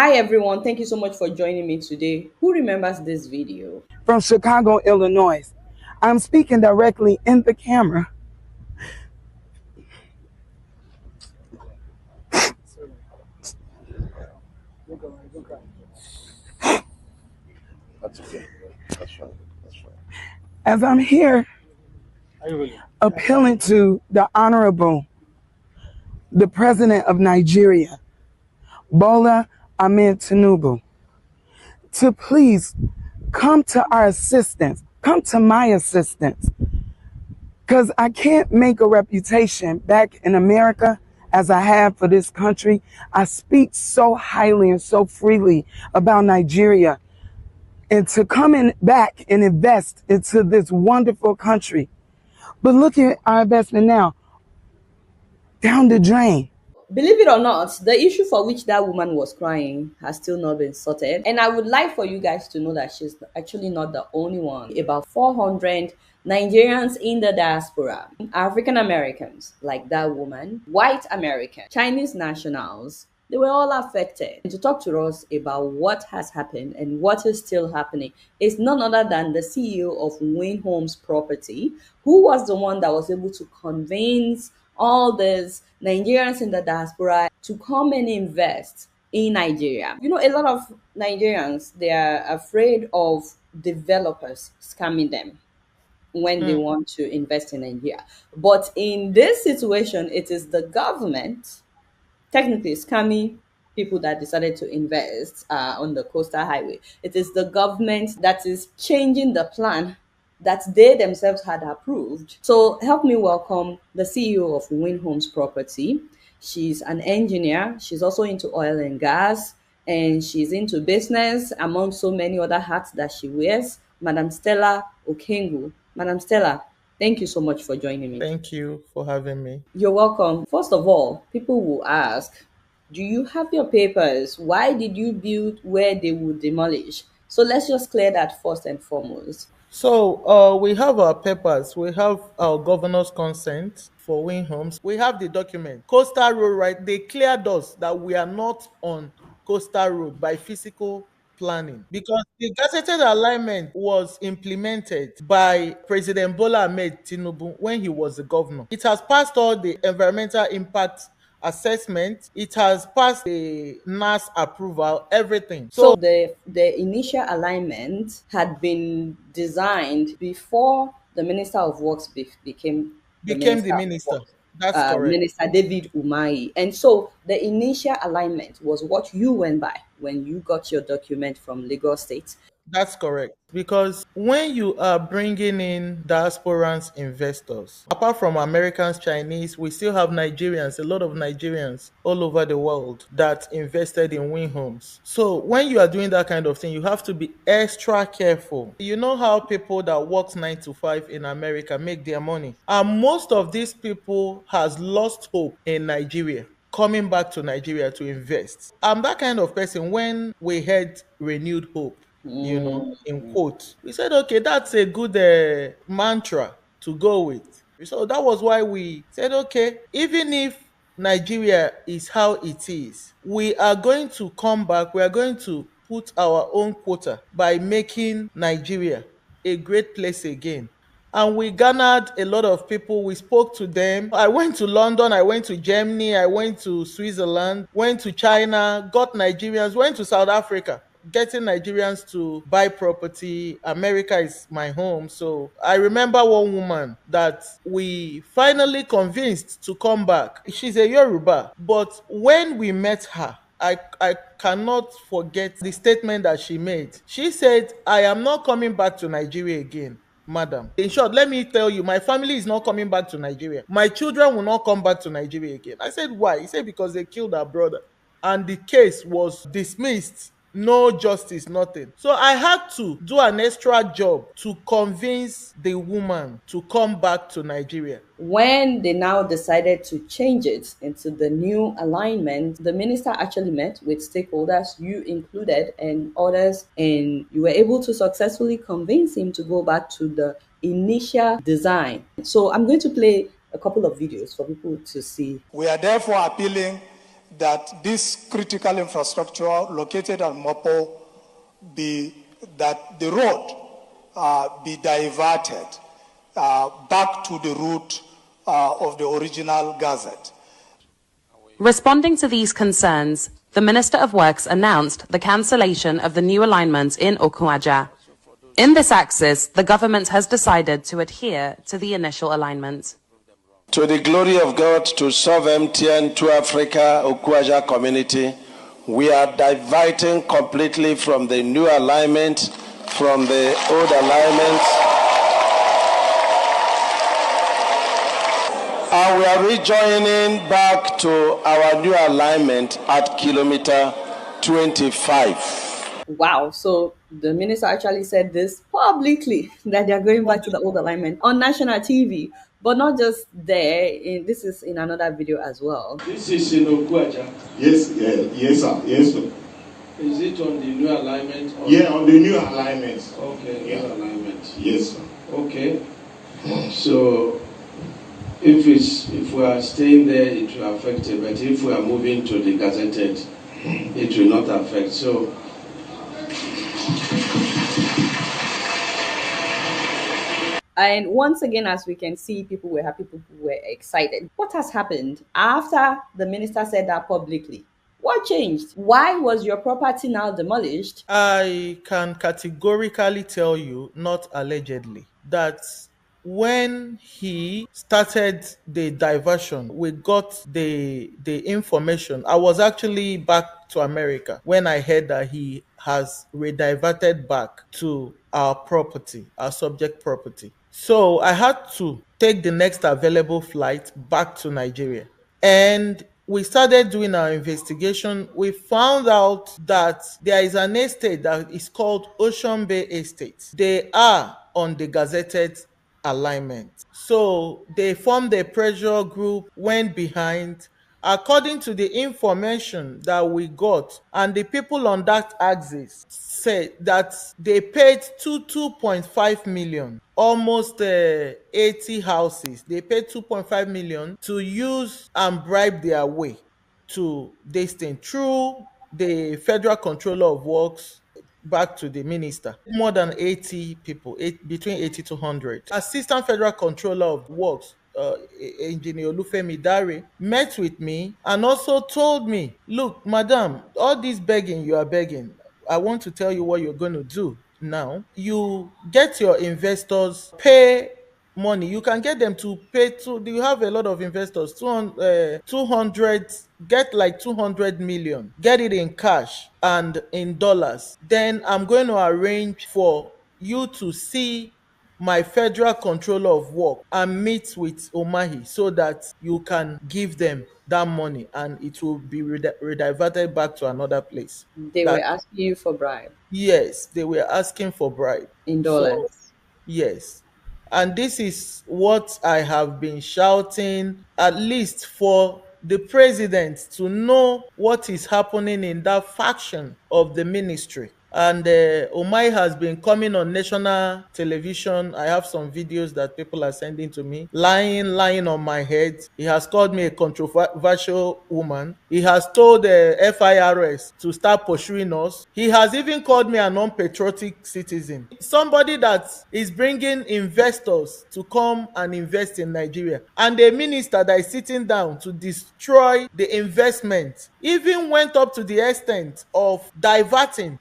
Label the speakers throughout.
Speaker 1: Hi everyone, thank you so much for joining me today. Who remembers this video?
Speaker 2: From Chicago, Illinois. I'm speaking directly in the camera.
Speaker 3: That's okay. That's fine. That's fine.
Speaker 2: As I'm here appealing to the Honorable, the President of Nigeria, Bola Ahmed Tinubu, to please come to our assistance, come to my assistance, because I can't make a reputation back in America as I have for this country. I speak so highly and so freely about Nigeria, and to come in back and invest into this wonderful country. But look at our investment now, down the drain.
Speaker 1: Believe it or not, the issue for which that woman was crying has still not been sorted. And I would like for you guys to know that she's actually not the only one. About 400 Nigerians in the diaspora, African Americans like that woman, white Americans, Chinese nationals, they were all affected. And to talk to us about what has happened and what is still happening is none other than the CEO of Win Homes Property, who was the one that was able to convince all these Nigerians in the diaspora to come and invest in Nigeria. You know, a lot of Nigerians, they are afraid of developers scamming them when they want to invest in Nigeria. But in this situation, it is the government technically scamming people that decided to invest on the coastal highway. It is the government that is changing the plan that they themselves had approved. So help me welcome the CEO of Win Homes Property. She's an engineer. She's also into oil and gas, and she's into business among so many other hats that she wears. Madam Stella Okengu. Madam Stella, thank you so much for joining me.
Speaker 4: Thank you for having me.
Speaker 1: You're welcome. First of all, people will ask, do you have your papers? Why did you build where they would demolish? So let's just clear that first and foremost.
Speaker 4: So we have our papers, we have our governor's consent for Win Homes, we have the document. Coastal Road, right? They cleared us that we are not on Coastal Road by physical planning because the gazetted alignment was implemented by President Bola Ahmed Tinubu when he was the governor. It has passed all the environmental impact assessment, it has passed the NAS approval, everything.
Speaker 1: So
Speaker 4: So
Speaker 1: the initial alignment had been designed before the Minister of Works became the
Speaker 4: became the
Speaker 1: Minister of
Speaker 4: minister.
Speaker 1: Works,
Speaker 4: That's correct.
Speaker 1: Minister David Umahi. And so the initial alignment was what you went by when you got your document from Lagos State.
Speaker 4: That's correct. Because when you are bringing in diasporans investors, apart from Americans, Chinese, we still have Nigerians, a lot of Nigerians all over the world that invested in Win Homes. So when you are doing that kind of thing, you have to be extra careful. You know how people that work 9 to 5 in America make their money. And most of these people has lost hope in Nigeria coming back to Nigeria to invest. I'm that kind of person when we had renewed hope, in quotes. We said, okay, that's a good mantra to go with. So that was why we said, okay, even if Nigeria is how it is, we are going to come back, we are going to put our own quota by making Nigeria a great place again. And we garnered a lot of people. We spoke to them. I went to London, I went to Germany, I went to Switzerland, went to China, got Nigerians, went to South Africa, getting Nigerians to buy property. America is my home. So I remember one woman that we finally convinced to come back. She's a Yoruba. But when we met her, I cannot forget the statement that she made. She said, I am not coming back to Nigeria again, madam. In short, let me tell you, my family is not coming back to Nigeria. My children will not come back to Nigeria again. I said, why? He said, because they killed our brother. And the case was dismissed. No justice, nothing. So I had to do an extra job to convince the woman to come back to Nigeria.
Speaker 1: When they now decided to change it into the new alignment, the minister actually met with stakeholders, you included, and others, and you were able to successfully convince him to go back to the initial design. So I'm going to play a couple of videos for people to see.
Speaker 5: We are therefore appealing that this critical infrastructure located at Mopo that the road be diverted back to the route of the original gazette.
Speaker 6: Responding to these concerns, the Minister of Works announced the cancellation of the new alignment in Okuaja. In this axis, the government has decided to adhere to the initial alignment.
Speaker 7: To the glory of God, to serve MTN, to Africa, Okuaja community, we are diverting completely from the new alignment, from the old alignment. And we are rejoining back to our new alignment at kilometer 25.
Speaker 1: Wow, so the minister actually said this publicly that they're going back to the old alignment on national TV, but not just there. This is in another video as well.
Speaker 8: This is in Okuaja.
Speaker 3: Yes, yes, sir. Yes, sir.
Speaker 8: Is it on the new alignment?
Speaker 3: Yeah, on the new alignment.
Speaker 8: Okay,
Speaker 3: Yeah.
Speaker 8: new alignment.
Speaker 3: Yes, sir.
Speaker 8: Okay. So if we are staying there, it will affect it. But if we are moving to the gazetted, it will not affect. So
Speaker 1: and once again, as we can see, people were happy, people were excited. What has happened after the minister said that publicly? What changed? Why was your property now demolished?
Speaker 4: I can categorically tell you, not allegedly, that when he started the diversion, we got the information. I was actually back to America when I heard that he has rediverted back to our property, our subject property. So I had to take the next available flight back to Nigeria. And we started doing our investigation. We found out that there is an estate that is called Ocean Bay Estate. They are on the gazetted alignment. So they formed a pressure group, went behind. According to the information that we got, and the people on that axis said that they paid 2.5 million, almost 80 houses. They paid 2.5 million to use and bribe their way to this thing through the Federal Controller of Works back to the minister. More than 80 people, between 80 to 100. Assistant Federal Controller of Works, Engineer Olufemi Dare, met with me and also told me, look, madam, all this begging you are begging, I want to tell you what you're going to do now. You get your investors, pay money. You can get them to pay to, you have a lot of investors, 200, get like 200 million, get it in cash and in dollars. Then I'm going to arrange for you to see my Federal Controller of Work and meet with Omahi so that you can give them that money and it will be rediverted back to another place.
Speaker 1: They were
Speaker 4: That
Speaker 1: asking you for bribe
Speaker 4: yes, they were asking for bribe.
Speaker 1: in
Speaker 4: So
Speaker 1: dollars.
Speaker 4: yes. And this is what I have been shouting, at least for the president to know what is happening in that faction of the ministry. And Omai has been coming on national television. I have some videos that people are sending to me, lying on my head. He has called me a controversial woman. He has told the FIRS to start pursuing us. He has even called me an unpatriotic citizen. Somebody that is bringing investors to come and invest in Nigeria. And a minister that is sitting down to destroy the investment even went up to the extent of diverting,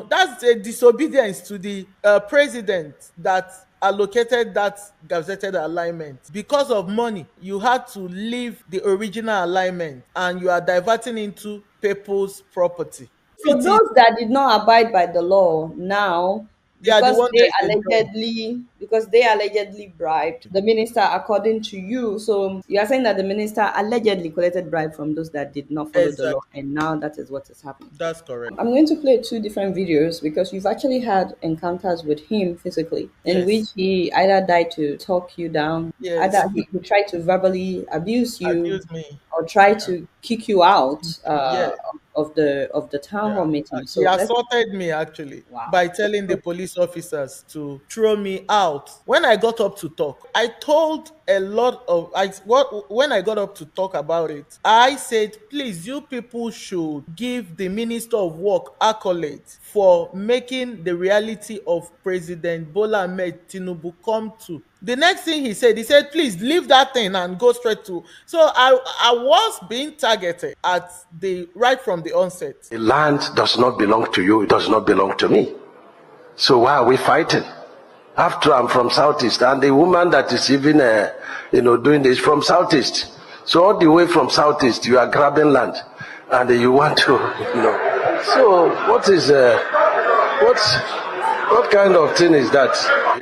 Speaker 4: that's a disobedience to the president that allocated that gazetted alignment. Because of money, you had to leave the original alignment and you are diverting into people's property.
Speaker 1: So
Speaker 4: It is,
Speaker 1: those that did not abide by the law now,
Speaker 4: they are the ones that is enjoying.
Speaker 1: because they allegedly bribed the minister, according to you. So you are saying that the minister allegedly collected bribe from those that did not follow the law,
Speaker 4: Exactly.
Speaker 1: and now that is what is happening.
Speaker 4: That's correct.
Speaker 1: I'm going to play two different videos because you've actually had encounters with him physically, in
Speaker 4: Yes.
Speaker 1: which he either died to talk you down,
Speaker 4: Yes.
Speaker 1: either he tried to verbally abuse you,
Speaker 4: Abuse me.
Speaker 1: or try to kick you out
Speaker 4: Yes.
Speaker 1: of the town hall
Speaker 4: Yeah.
Speaker 1: meeting.
Speaker 4: He
Speaker 1: So let's
Speaker 4: assaulted me actually
Speaker 1: wow.
Speaker 4: by telling the police officers to throw me out. When I got up to talk, I told a lot of I what when I got up to talk about it, I said, please, you people should give the Minister of Work accolades for making the reality of President Bola Ahmed Tinubu come to. The next thing he said, please leave that thing and go straight to. So I was being targeted at the right from the onset.
Speaker 7: The land does not belong to you, it does not belong to me. So why are we fighting? After I'm from Southeast, and the woman that is even, doing this from Southeast. So all the way from Southeast, you are grabbing land, and you want to, So what kind of thing is that?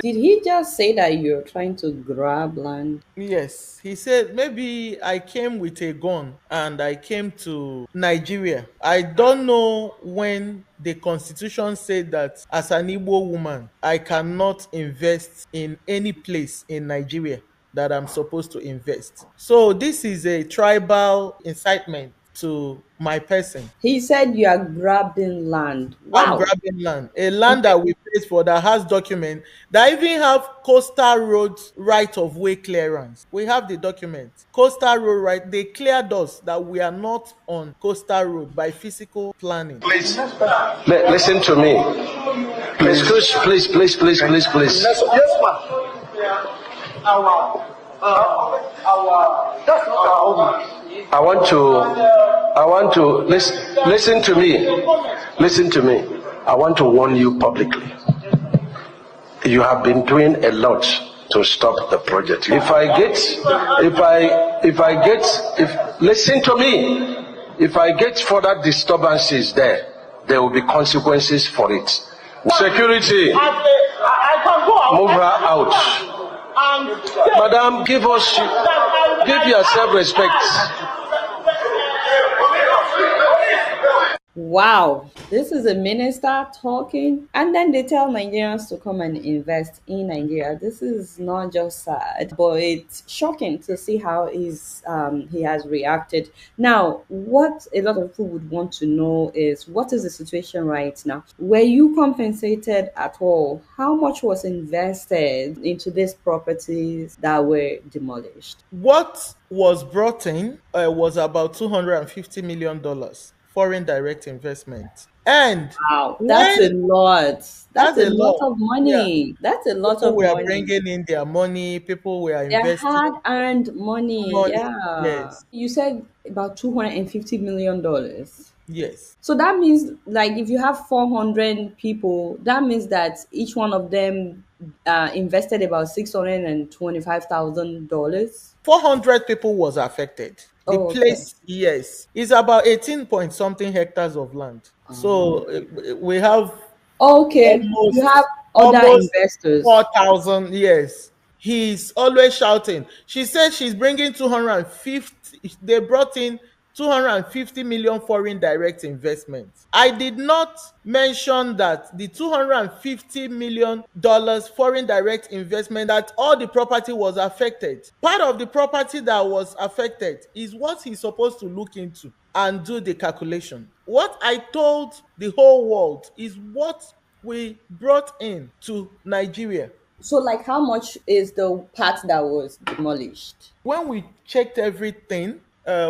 Speaker 1: Did he just say that you're trying to grab land?
Speaker 4: Yes, he said maybe I came with a gun and I came to Nigeria. I don't know when the constitution said that as an Igbo woman, I cannot invest in any place in Nigeria that I'm supposed to invest. So this is a tribal incitement to my person.
Speaker 1: He said you are grabbing land.
Speaker 4: I'm
Speaker 1: Wow.
Speaker 4: grabbing land, a land that we paid for, that has document, that even have coastal road right of way clearance. We have the document. Coastal road right, they cleared us that we are not on coastal road by physical planning.
Speaker 7: Please, listen to me. Please, please.
Speaker 5: Yes, ma'am. That's not our home.
Speaker 7: I want to listen to me. Listen to me. I want to warn you publicly. You have been doing a lot to stop the project. Listen to me. If I get further disturbances there will be consequences for it. Security, move her out. Madam, give yourself respect.
Speaker 1: Wow, this is a minister talking, and then they tell Nigerians to come and invest in Nigeria. This is not just sad, but it's shocking to see how he has reacted. Now, what a lot of people would want to know is what is the situation right now? Were you compensated at all? How much was invested into these properties that were demolished?
Speaker 4: What was brought in was about $250 million foreign direct investment. And
Speaker 1: Wow, that's a lot. That's
Speaker 4: that's
Speaker 1: a
Speaker 4: a
Speaker 1: lot
Speaker 4: lot.
Speaker 1: of
Speaker 4: Yeah.
Speaker 1: money. That's a lot
Speaker 4: People
Speaker 1: of
Speaker 4: were
Speaker 1: money.
Speaker 4: bringing in their money, people were
Speaker 1: Their
Speaker 4: investing
Speaker 1: hard-earned money.
Speaker 4: money.
Speaker 1: Yeah.
Speaker 4: Yes.
Speaker 1: You said about $250 million.
Speaker 4: Yes.
Speaker 1: So that means, like, if you have 400 people, that means that each one of them invested about $625,000.
Speaker 4: 400 people was affected. The
Speaker 1: Oh, okay.
Speaker 4: place, yes, is about 18 point something hectares of land. So we have
Speaker 1: Okay, you have
Speaker 4: almost
Speaker 1: other
Speaker 4: almost
Speaker 1: investors.
Speaker 4: 4,000. Yes, he's always shouting. She said she's bringing 250. They brought in 250 million foreign direct investments. I did not mention that the $250 million foreign direct investment, that all the property was affected. Part of the property that was affected is what he's supposed to look into and do the calculation. What I told the whole world is what we brought in to Nigeria.
Speaker 1: So, like, how much is the part that was demolished?
Speaker 4: When we checked everything,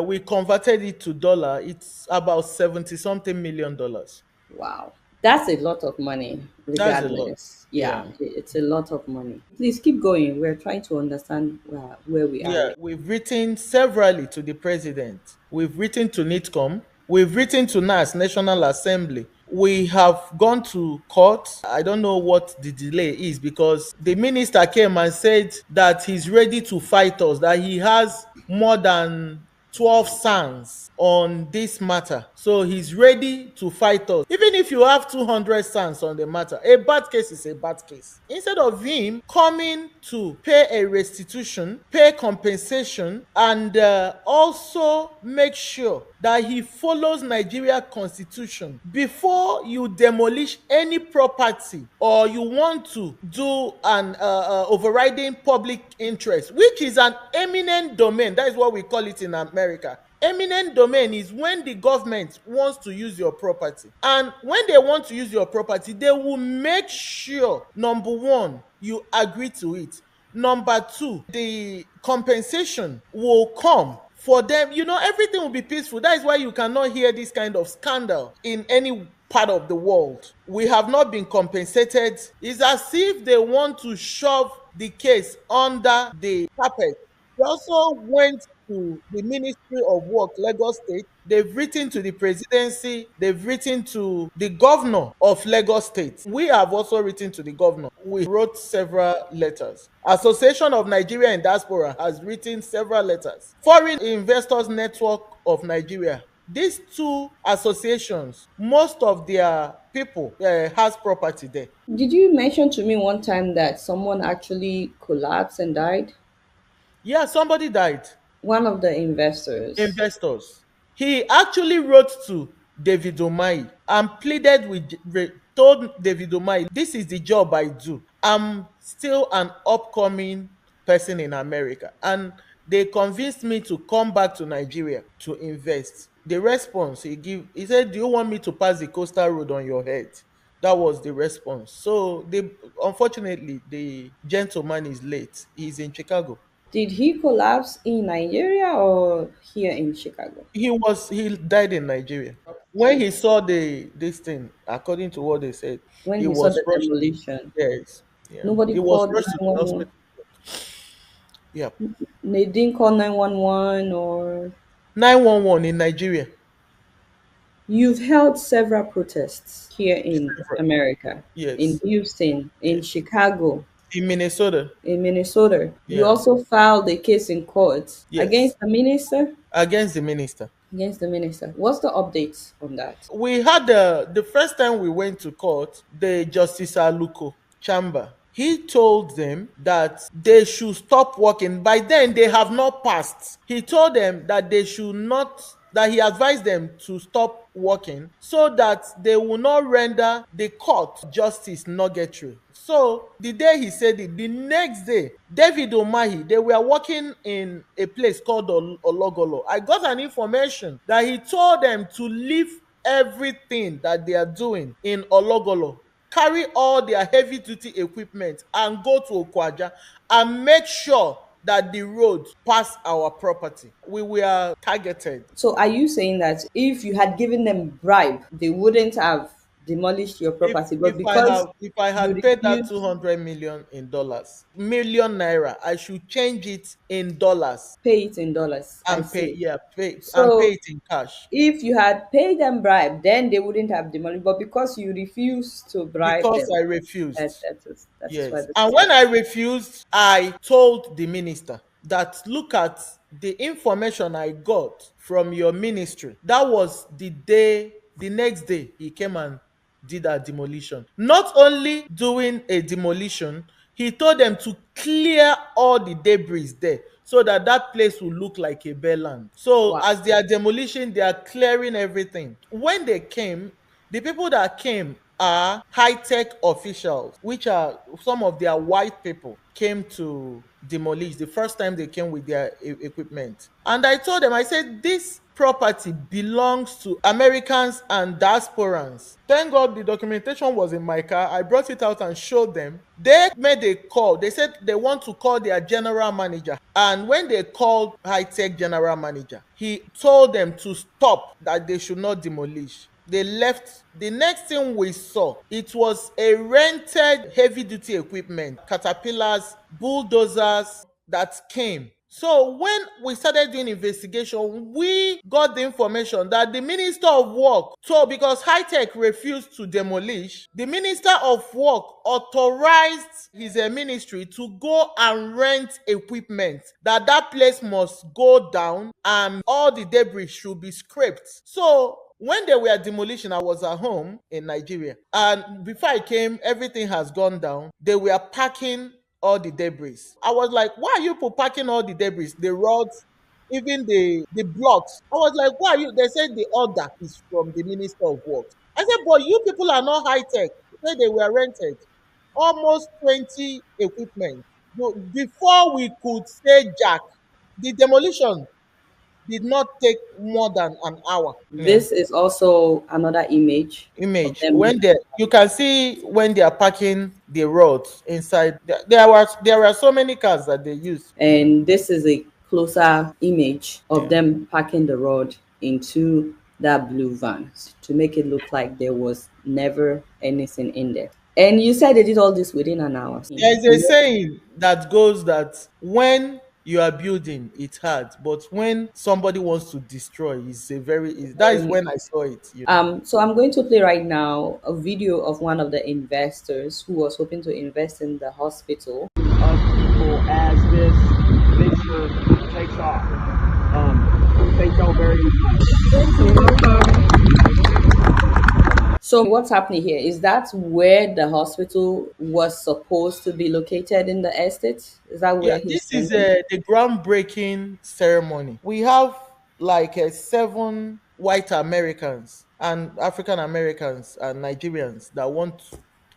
Speaker 4: we converted it to dollar. It's about 70 something $million.
Speaker 1: Wow. That's a lot of money,
Speaker 4: That's a lot.
Speaker 1: regardless. Yeah,
Speaker 4: Yeah.
Speaker 1: it's a lot of money. Please keep going. We're trying to understand where we are
Speaker 4: Yeah,
Speaker 1: right.
Speaker 4: we've written severally to the president. We've written to NITCOM. We've written to NAS, National Assembly. We have gone to court. I don't know what the delay is, because the minister came and said that he's ready to fight us, that he has more than 12 sons on this matter. So he's ready to fight us. Even if you have 200 sons on the matter, a bad case is a bad case. Instead of him coming to pay a restitution, pay compensation, and also make sure that he follows Nigeria constitution before you demolish any property, or you want to do an overriding public interest, which is an eminent domain. That is what we call it in America. Eminent domain is when the government wants to use your property. And when they want to use your property, they will make sure, number one, you agree to it. Number two, the compensation will come for them. Everything will be peaceful. That is why you cannot hear this kind of scandal in any part of the world. We have not been compensated. It's as if they want to shove the case under the carpet. They also went to the Ministry of Work, Lagos State. They've written to the presidency. They've written to the governor of Lagos State. We have also written to the governor. We wrote several letters. Association of Nigeria in Diaspora has written several letters. Foreign Investors Network of Nigeria. These two associations, most of their people has property there.
Speaker 1: Did you mention to me one time that someone actually collapsed and died?
Speaker 4: Yeah, somebody died.
Speaker 1: One of the investors.
Speaker 4: Investors. He actually wrote to David Omai and pleaded with, told David Omai, this is the job I do. I'm still an upcoming person in America. And they convinced me to come back to Nigeria to invest. The response he said, do you want me to pass the coastal road on your head? That was the response. So unfortunately, the gentleman is late. He's in Chicago.
Speaker 1: Did he collapse in Nigeria or here in Chicago?
Speaker 4: He died in Nigeria. When he saw this thing, according to what they said,
Speaker 1: When
Speaker 4: he
Speaker 1: he saw
Speaker 4: was
Speaker 1: the
Speaker 4: rushed.
Speaker 1: demolition?
Speaker 4: Yes, yeah,
Speaker 1: Nobody
Speaker 4: he was
Speaker 1: called
Speaker 4: rushed to the
Speaker 1: 911.
Speaker 4: hospital. Yeah,
Speaker 1: They didn't call 911 or.
Speaker 4: 911 in Nigeria.
Speaker 1: You've held several protests here in
Speaker 4: Several.
Speaker 1: America, in
Speaker 4: Yes,
Speaker 1: Houston, in
Speaker 4: yes.
Speaker 1: Chicago,
Speaker 4: In Minnesota.
Speaker 1: in Minnesota. You
Speaker 4: Yeah,
Speaker 1: also filed a case in court
Speaker 4: yes,
Speaker 1: against the minister.
Speaker 4: against the minister.
Speaker 1: Against the minister. What's the update on that?
Speaker 4: We had the first time we went to court, the Justice Aluko chamber. He told them that they should stop working. By then, they have not passed. He told them that they should not, that he advised them to stop working so that they will not render the court justice nugatory. So the day he said it, the next day, David Omahi, they were working in a place called Ologolo. I got an information that he told them to leave everything that they are doing in Ologolo, carry all their heavy duty equipment and go to Okwaja and make sure that the road pass our property. We were targeted.
Speaker 1: So are you saying that if you had given them bribe, they wouldn't have demolished your
Speaker 4: If
Speaker 1: property, but
Speaker 4: if I
Speaker 1: because
Speaker 4: have if I
Speaker 1: you
Speaker 4: had paid that
Speaker 1: refused
Speaker 4: 200 million in dollars, million naira, I should change it in dollars
Speaker 1: pay it in dollars? I
Speaker 4: and pay,
Speaker 1: see.
Speaker 4: yeah, pay
Speaker 1: So
Speaker 4: it in cash.
Speaker 1: if you had paid them bribe, then they wouldn't have demolished. But because you refused to bribe
Speaker 4: Because
Speaker 1: them,
Speaker 4: I
Speaker 1: that
Speaker 4: refused.
Speaker 1: that is why
Speaker 4: Yes.
Speaker 1: the
Speaker 4: And when I
Speaker 1: situation.
Speaker 4: refused, I told the minister that look at the information I got from your ministry. That was the next day he came and did a demolition. Not only doing a demolition, he told them to clear all the debris there so that that place will look like a bare land. So
Speaker 1: Wow.
Speaker 4: as they are demolishing, they are clearing everything. When they came, the people that came are high-tech officials, which are some of their white people came to demolish the first time they came with their equipment. And I told them, I said, this property belongs to Americans and diasporans. Thank God the documentation was in my car. I brought it out and showed them. They made a call. They said they want to call their general manager. And when they called high-tech general manager, he told them to stop, that they should not demolish. They left. The next thing we saw, it was a rented heavy duty equipment, caterpillars, bulldozers that came. So when we started doing investigation, we got the information that the Minister of Work, so because High Tech refused to demolish, the Minister of Work authorized his ministry to go and rent equipment, that place must go down and all the debris should be scraped. So when they were demolition, I was at home in Nigeria. And before I came, everything has gone down. They were packing all the debris. I was like, why are you people packing all the debris? The rods, even the blocks. I was like, why are you? They said the order is from the Minister of Works. I said, but you people are not high tech. They said they were rented. Almost 20 equipment. Before we could say jack, the demolition did not take more than an hour. Yeah.
Speaker 1: This is also another image of
Speaker 4: Image
Speaker 1: them.
Speaker 4: when they, you can see when they are parking the roads inside. There are so many cars that they use.
Speaker 1: And this is a closer image of
Speaker 4: Yeah.
Speaker 1: them packing the rod into that blue van to make it look like there was never anything in there. And you said they did all this within an hour.
Speaker 4: There is a saying that goes that when you are building, it's hard, but when somebody wants to destroy, it's a very easy. That is when I saw it.
Speaker 1: So I'm going to play right now a video of one of the investors who was hoping to invest in the hospital.
Speaker 9: Of people as this venture takes off. Thank y'all very much.
Speaker 1: So what's happening here is that where the hospital was supposed to be located in the estate? Is that
Speaker 4: Yeah,
Speaker 1: where he's
Speaker 4: this is
Speaker 1: thinking?
Speaker 4: the groundbreaking ceremony. We have like 7 white Americans and African Americans and Nigerians that want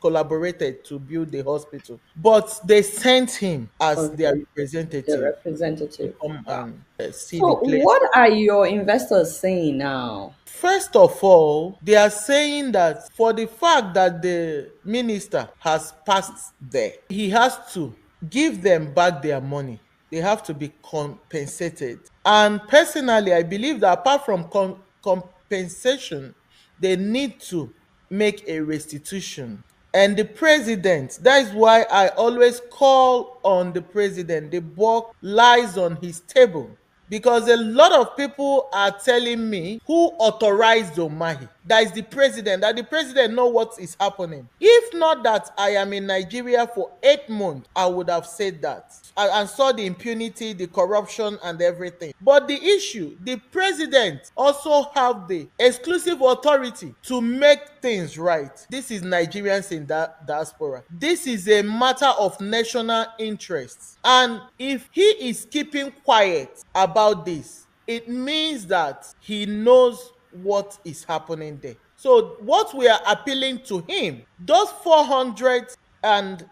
Speaker 4: collaborated to build the hospital, but they sent him as their
Speaker 1: Okay, the
Speaker 4: representative to
Speaker 1: representative.
Speaker 4: come and see
Speaker 1: So
Speaker 4: the place.
Speaker 1: what are your investors saying now?
Speaker 4: First of all, they are saying that for the fact that the minister has passed there, he has to give them back their money. They have to be compensated. And personally, I believe that apart from compensation, they need to make a restitution. And the president, that is why I always call on the president. The buck lies on his table, because a lot of people are telling me who authorized Omahi. That is the president. That the president know what is happening. If not that I am in Nigeria for 8 months, I would have said that. And saw the impunity, the corruption, and everything. But the issue, the president also have the exclusive authority to make things right. This is Nigerians in that diaspora. This is a matter of national interest. And if he is keeping quiet about this, it means that he knows what is happening there. So what we are appealing to him, those 400 and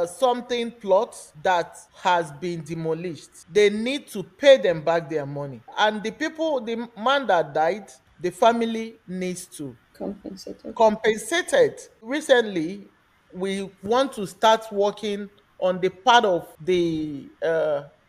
Speaker 4: something plots that has been demolished, they need to pay them back their money. And the people, the man that died, the family needs to
Speaker 1: Compensated.
Speaker 4: compensated. Recently, we want to start working on the part of the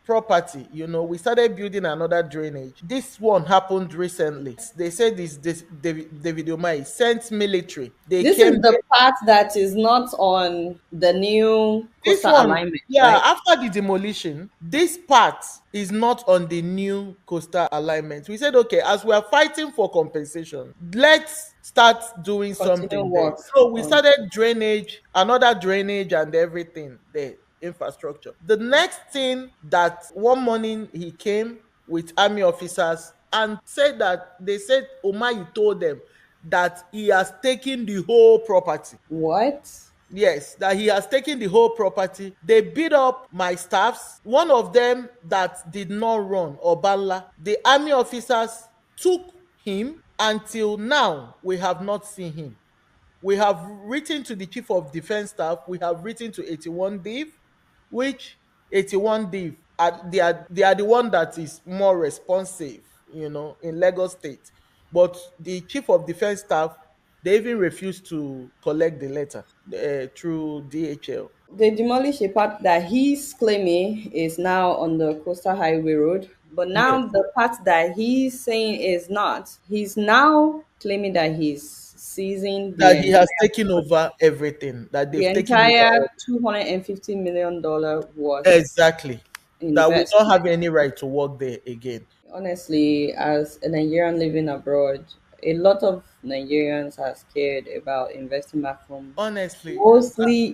Speaker 4: property. We started building another drainage. This one happened recently. They said this David Omai sent military. They
Speaker 1: This
Speaker 4: came
Speaker 1: is the
Speaker 4: there.
Speaker 1: part that is not on the new
Speaker 4: This
Speaker 1: coastal
Speaker 4: one,
Speaker 1: alignment,
Speaker 4: yeah,
Speaker 1: right?
Speaker 4: after the demolition, this part is not on the new coastal alignment. We said, okay, as we are fighting for compensation, let's start doing
Speaker 1: Continue
Speaker 4: something there.
Speaker 1: work
Speaker 4: So we
Speaker 1: on.
Speaker 4: started drainage, another drainage, and everything there, infrastructure. The next thing, that one morning he came with army officers and said that they said Omayi told them that he has taken the whole property.
Speaker 1: What?
Speaker 4: Yes, that he has taken the whole property. They beat up my staffs. One of them that did not run, Obala, the army officers took him. Until now, we have not seen him. We have written to the chief of defense staff. We have written to 81 Div, which 81 Div, they are the one that is more responsive, in Lagos State. But the chief of defense staff, they even refused to collect the letter through DHL.
Speaker 1: They demolished a part that he's claiming is now on the coastal highway road, but
Speaker 4: Yes,
Speaker 1: now the part that he's saying is not. He's now claiming that he's seizing
Speaker 4: that he has taken over everything. That
Speaker 1: the
Speaker 4: they've taken over
Speaker 1: entire $250 million was
Speaker 4: exactly. That we don't
Speaker 1: investment.
Speaker 4: have any right to work there again.
Speaker 1: Honestly, as a Nigerian living abroad, a lot of Nigerians are scared about investing back home.
Speaker 4: Honestly,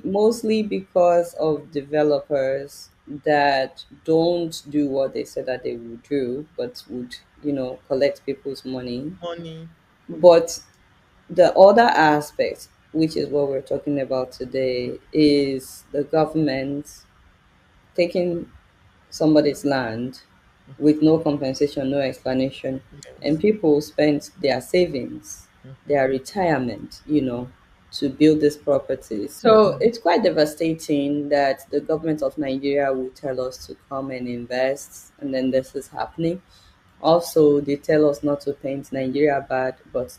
Speaker 1: Mostly because of developers that don't do what they said that they would do, but would, collect people's money.
Speaker 4: money.
Speaker 1: But the other aspect, which is what we're talking about today, is the government taking somebody's land with no compensation, no explanation, and
Speaker 4: Yes.
Speaker 1: people spend their savings, their retirement, to build these properties. So it's quite devastating that the government of Nigeria will tell us to come and invest, and then this is happening. Also, they tell us not to paint Nigeria bad, but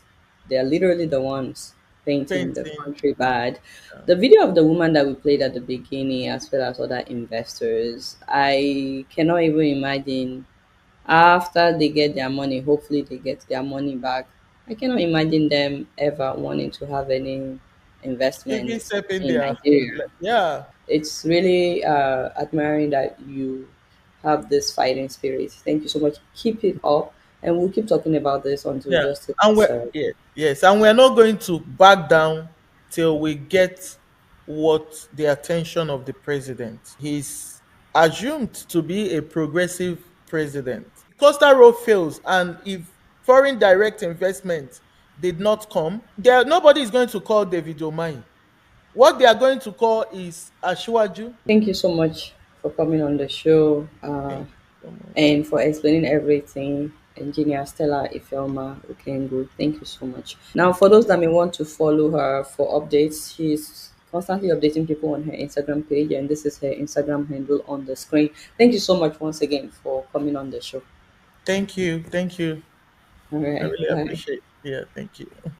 Speaker 1: they're literally the ones painting the
Speaker 4: Painting.
Speaker 1: country bad.
Speaker 4: Yeah.
Speaker 1: The video of the woman that we played at the beginning, as well as other investors, I cannot even imagine after they get their money, hopefully they get their money back. I cannot imagine them ever wanting to have any
Speaker 4: Even
Speaker 1: investments
Speaker 4: stepping
Speaker 1: in
Speaker 4: their
Speaker 1: Nigeria.
Speaker 4: yeah.
Speaker 1: It's really admiring that you have this fighting spirit. Thank you so much. Keep it up, and we'll keep talking about this until
Speaker 4: Yeah.
Speaker 1: justice
Speaker 4: And
Speaker 1: is
Speaker 4: we're
Speaker 1: served.
Speaker 4: yeah, yes, and we're not going to back down till we get what the attention of the president. He's assumed to be a progressive president. Coastal Road fails, and if foreign direct investment did not come, nobody is going to call David Omai. What they are going to call is Ashwaju.
Speaker 1: Thank you so much for coming on the show
Speaker 4: Thank you so much.
Speaker 1: and for explaining everything. Engineer Stella Ifelma Okengu, thank you so much. Now, for those that may want to follow her for updates, she's constantly updating people on her Instagram page, and this is her Instagram handle on the screen. Thank you so much once again for coming on the show.
Speaker 4: Thank you. Thank you.
Speaker 1: All
Speaker 4: I
Speaker 1: right,
Speaker 4: really
Speaker 1: bye.
Speaker 4: appreciate it. Yeah, thank you.